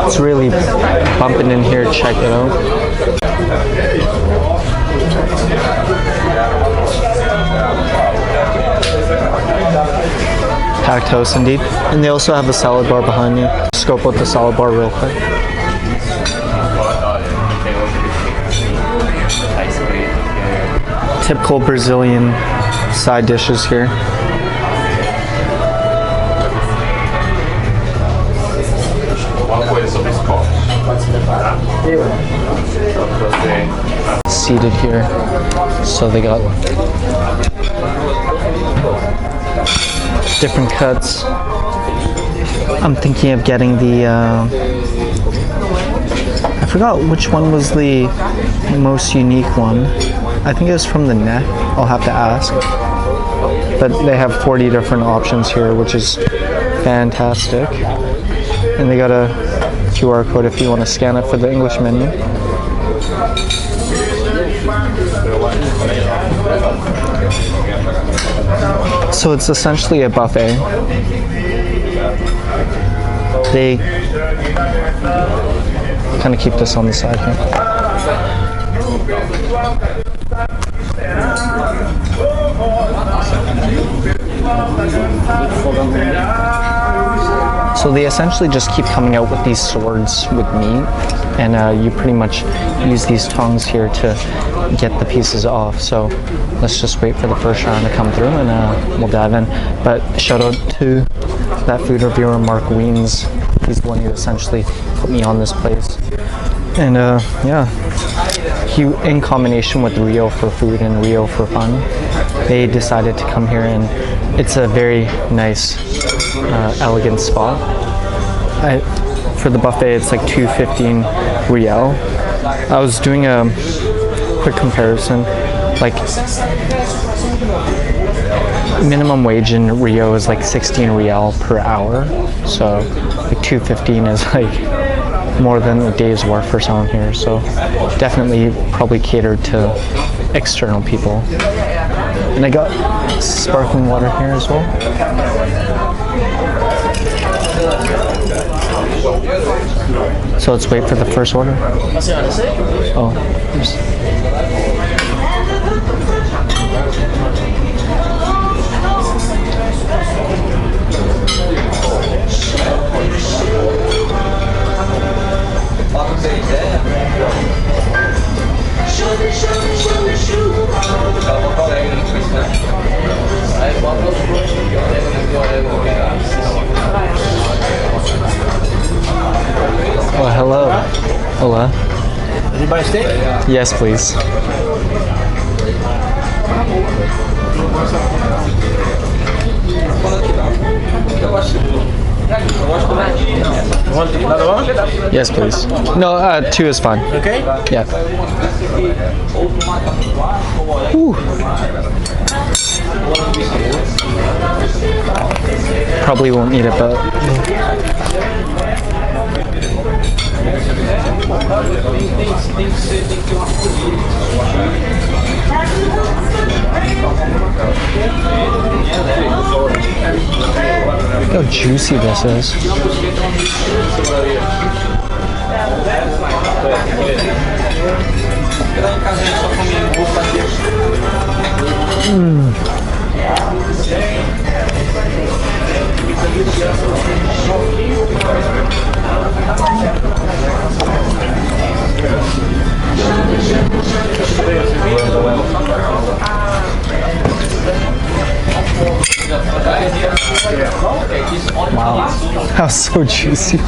It's really bumping in here. Check it out. Packed house indeed. And they also have a salad bar behind me. Scope out the salad bar real quick. Typical Brazilian side dishes here. Seated here, so they got different cuts. I'm thinking of getting the I forgot which one was the most unique one. I think it was from the neck. I'll have to ask, but they have 40 different options here, which is fantastic. And they got a QR code if you want to scan it for the English menu. So it's essentially a buffet. They kind of keep this on the side here. So they essentially just keep coming out with these swords with meat, and you pretty much use these tongs here to get the pieces off. So let's just wait for the first round to come through, and we'll dive in. But shout out to that food reviewer, Mark Weens. He's the one who essentially put me on this place. And yeah, he, in combination with Rio for food and Rio for fun, they decided to come here, and it's a very nice, elegant spot. For the buffet, it's like $2.15 Real. I was doing a quick comparison, like minimum wage in Rio is like 16 Real per hour, so like $2.15 is like more than a day's work for someone here. So definitely probably catered to external people. And I got sparkling water here as well. So let's wait for the first order. Oh, oh, hello. Hola. Did you buy a steak? Yes, please. Want another one? Yes, please. No, 2 is fine. Okay. Yeah. Ooh. Probably won't need it, but look how juicy this is. Wow, that was so juicy.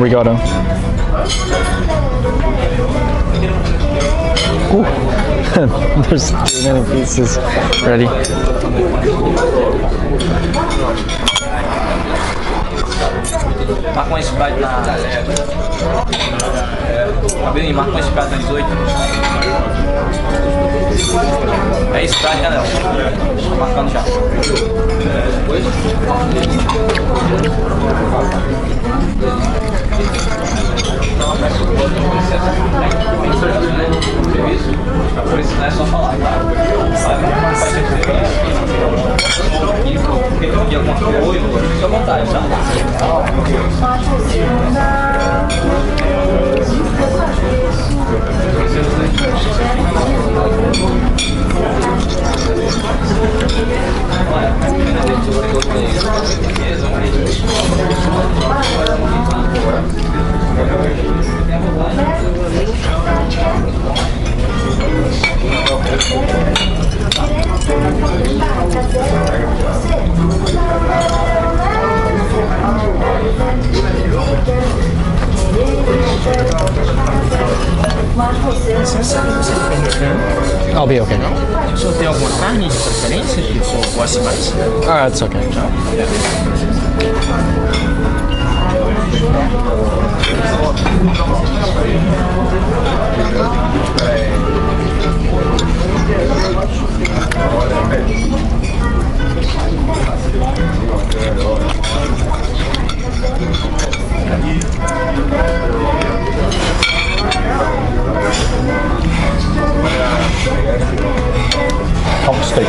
Obrigado. Ooh. There's too many pieces. Ready? Marca uma Sprite na... Cabelinho, marca uma Sprite na 18. É Sprite, Canel. Marcando já. Por isso não é só falar, tá? Faz e alguma coisa, fica à vontade, tá? I'll be okay. O senhor tem alguma carne de preferência que o senhor gosta mais? It's okay. Top steak.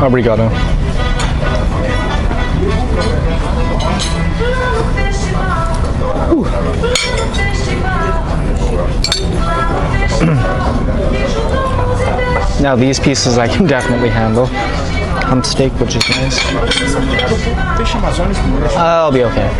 Obrigado. Now these pieces I can definitely handle. Hump steak, which is nice. Peixe amazônico. I'll be okay.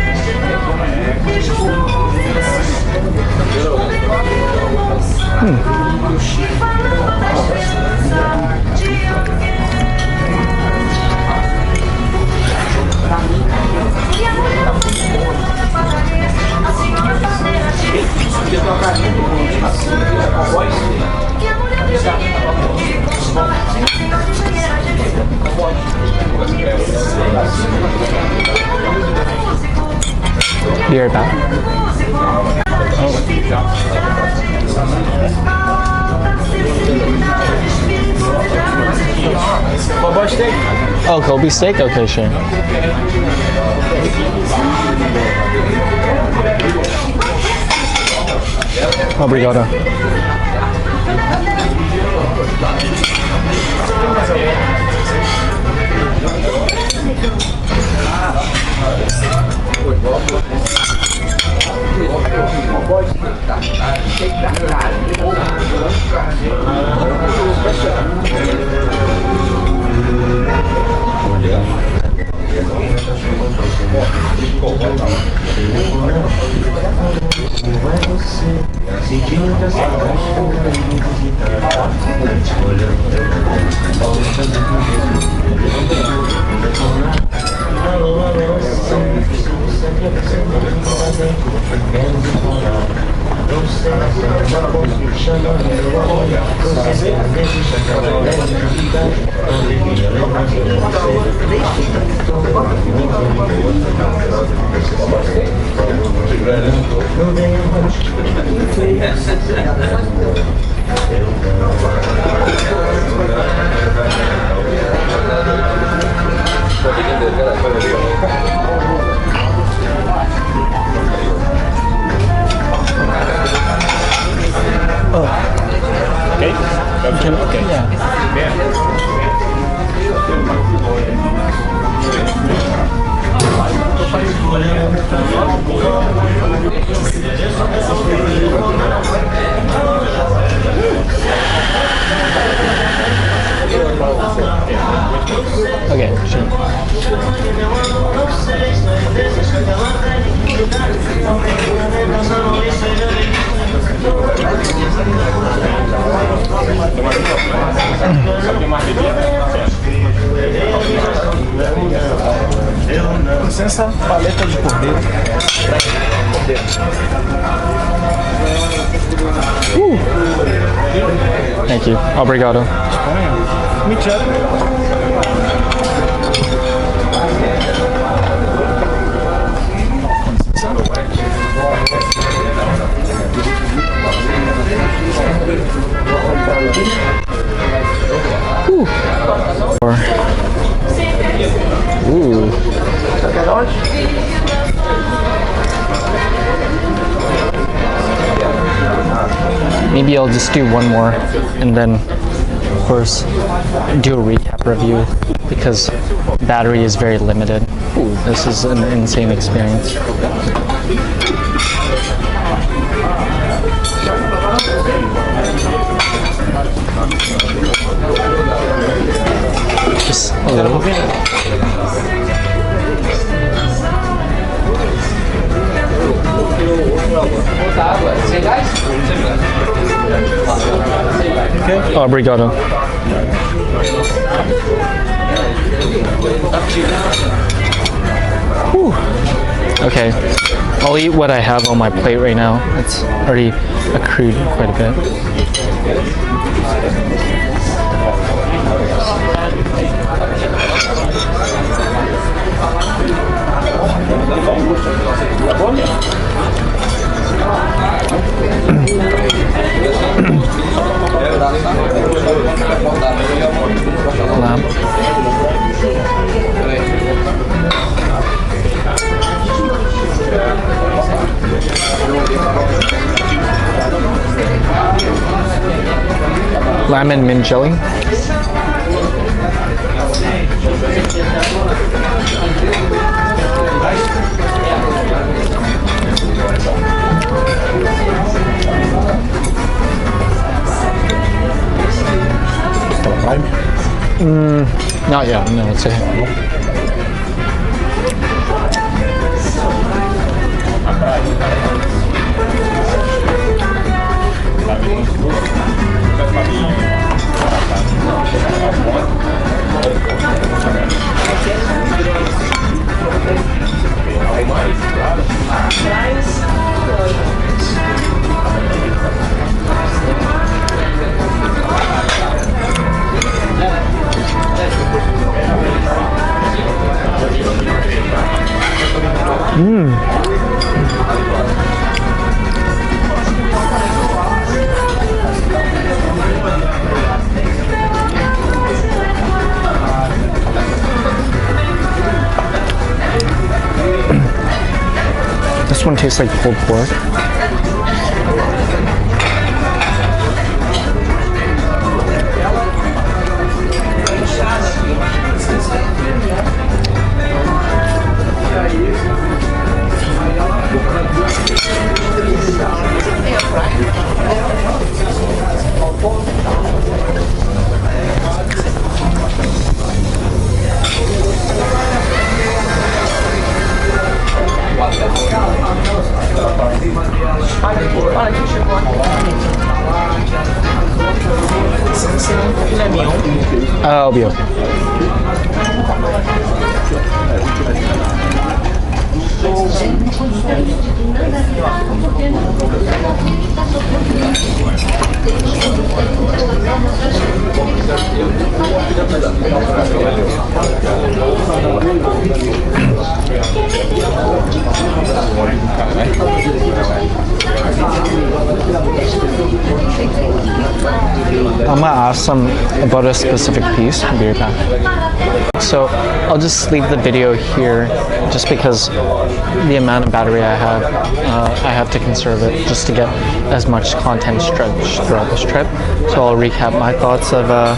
Be right back. Kobe steak. Oh, Kobe steak? Okay, sure. Obrigado. Okay, sure. Licença, paleta de cordeiro. Thank you. Obrigado. Mentira. Ooh. Maybe I'll just do one more and then, of course, do a recap review because battery is very limited. Ooh, this is an insane experience. Just a little. Okay. Obrigado. Whew. Okay, I'll eat what I have on my plate right now. It's already accrued quite a bit. Lamb. Lamb and mint jelly. Not yet, no, it's a This one tastes like pulled pork. I'll be okay. I'm gonna ask them about a specific piece. I'll be right back. So I'll just leave the video here just because the amount of battery I have to conserve it just to get as much content stretched throughout this trip. So I'll recap my thoughts of the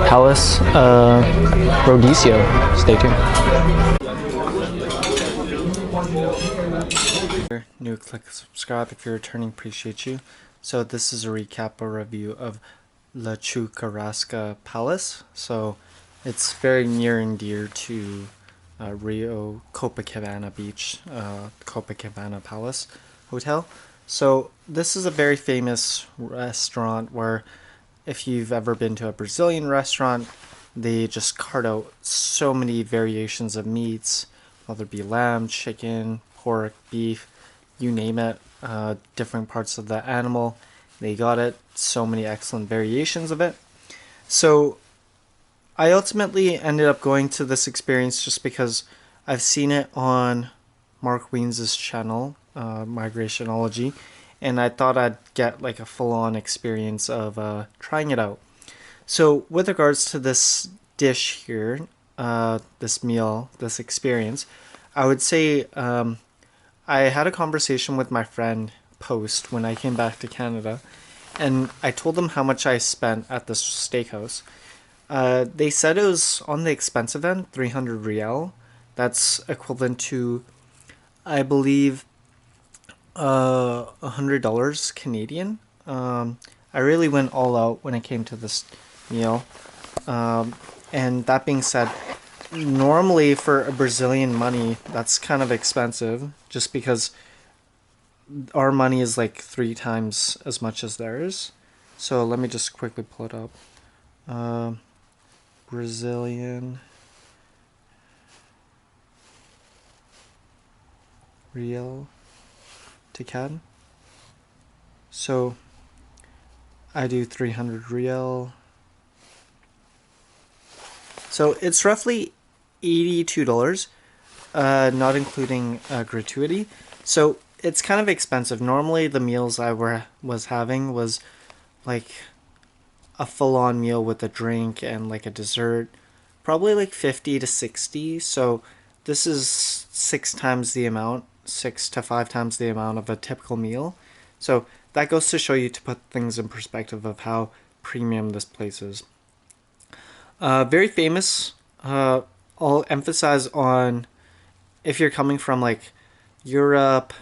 Palace Rodizio. Stay tuned. New, click subscribe if you're returning, appreciate you. So this is a recap or review of La Churrascaria Palace. So it's very near and dear to Rio Copacabana Beach, Copacabana Palace. hotel. So this is a very famous restaurant where if you've ever been to a Brazilian restaurant, they just cart out so many variations of meats, whether it be lamb, chicken, pork, beef, you name it, different parts of the animal. They got it, so many excellent variations of it. So I ultimately ended up going to this experience just because I've seen it on Mark Wiens' channel, Migrationology, and I thought I'd get like a full-on experience of trying it out. So with regards to this dish here, this meal, this experience, I would say I had a conversation with my friend post when I came back to Canada, and I told them how much I spent at this steakhouse. They said it was on the expensive end, 300 real. That's equivalent to, I believe, $100 Canadian. I really went all out when it came to this meal. And that being said, normally for a Brazilian money, that's kind of expensive just because our money is like 3 times as much as theirs. So let me just quickly pull it up. Brazilian real to CAD. So I do 300 real. So it's roughly $82, not including gratuity. So it's kind of expensive. Normally the meals I was having was like a full-on meal with a drink and like a dessert, probably like 50 to 60. So this is 6 to 5 times the amount of a typical meal. So that goes to show you, to put things in perspective of how premium this place is. Very famous. I'll emphasize on, if you're coming from like Europe,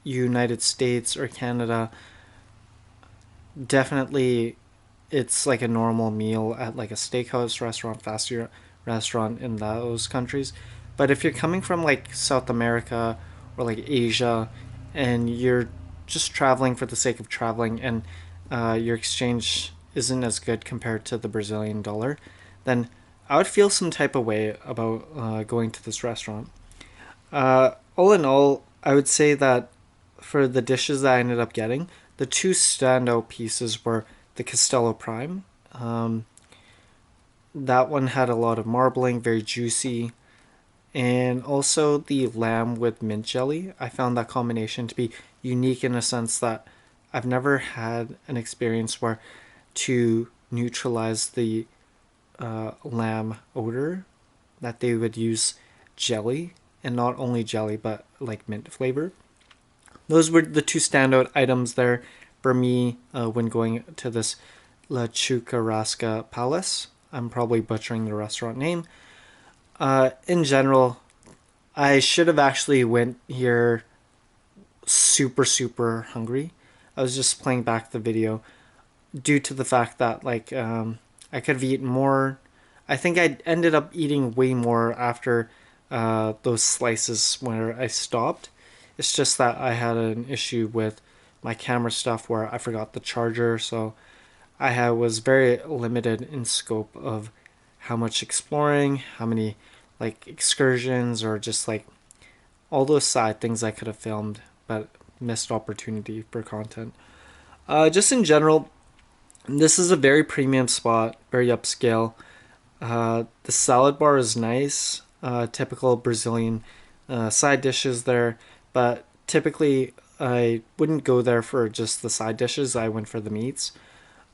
United States, or Canada, definitely it's like a normal meal at like a steakhouse restaurant, fast food restaurant in those countries. But if you're coming from like South America or like Asia, and you're just traveling for the sake of traveling, and your exchange isn't as good compared to the Brazilian dollar, then I would feel some type of way about going to this restaurant. All in all, I would say that for the dishes that I ended up getting, the two standout pieces were the Castello Prime. That one had a lot of marbling, very juicy, and also the lamb with mint jelly. I found that combination to be unique in a sense that I've never had an experience where, to neutralize the lamb odor, that they would use jelly, and not only jelly but like mint flavor. Those were the two standout items there for me when going to this La Churrascaria Palace. I'm probably butchering the restaurant name. In general, I should have actually went here super hungry. I was just playing back the video due to the fact that like I could have eaten more. I think I ended up eating way more after those slices where I stopped. It's just that I had an issue with my camera stuff where I forgot the charger, so was very limited in scope of how much exploring, how many like excursions, or just like all those side things I could have filmed but missed opportunity for content. Just in general, this is a very premium spot, very upscale. The salad bar is nice, typical Brazilian side dishes there, but typically I wouldn't go there for just the side dishes. I went for the meats.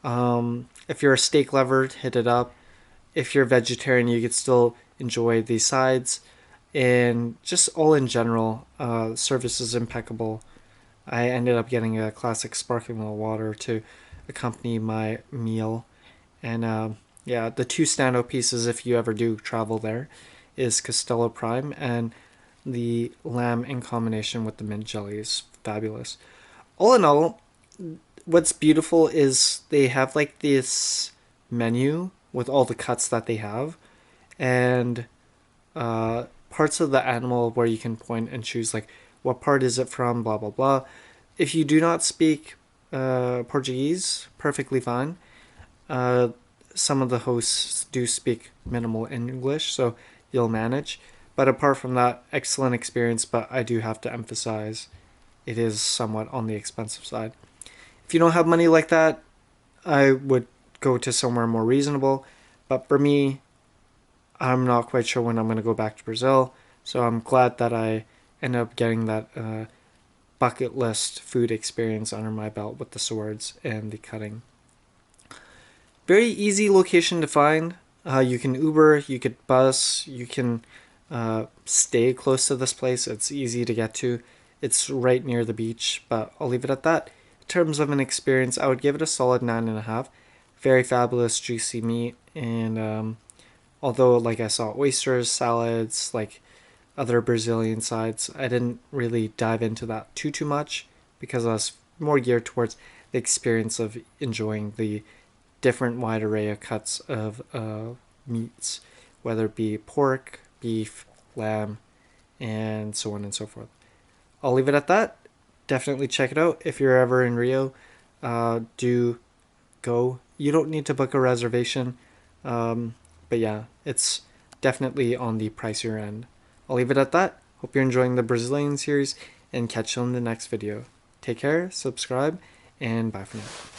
If you're a steak lover, hit it up. If you're a vegetarian, you could still enjoy the sides. And just all in general, service is impeccable. I ended up getting a classic sparkling water to accompany my meal. And yeah, the two standout pieces, if you ever do travel there, is Castello Prime, and the lamb in combination with the mint jelly is fabulous. All in all, what's beautiful is they have like this menu with all the cuts that they have, and parts of the animal where you can point and choose like what part is it from, blah, blah, blah. If you do not speak Portuguese, perfectly fine. Some of the hosts do speak minimal English, so you'll manage. But apart from that, excellent experience, but I do have to emphasize it is somewhat on the expensive side. If you don't have money like that, I would go to somewhere more reasonable. But for me, I'm not quite sure when I'm going to go back to Brazil, so I'm glad that I ended up getting that bucket list food experience under my belt with the swords and the cutting. Very easy location to find. You can Uber, you could bus, you can stay close to this place. It's easy to get to. It's right near the beach, but I'll leave it at that. In terms of an experience, I would give it a solid 9.5. Very fabulous, juicy meat, and although like I saw oysters, salads, like other Brazilian sides, I didn't really dive into that too much because I was more geared towards the experience of enjoying the different wide array of cuts of meats, whether it be pork, beef, lamb, and so on and so forth. I'll leave it at that. Definitely check it out. If you're ever in Rio, do go. You don't need to book a reservation, but yeah, it's definitely on the pricier end. I'll leave it at that. Hope you're enjoying the Brazilian series, and catch you in the next video. Take care, subscribe, and bye for now.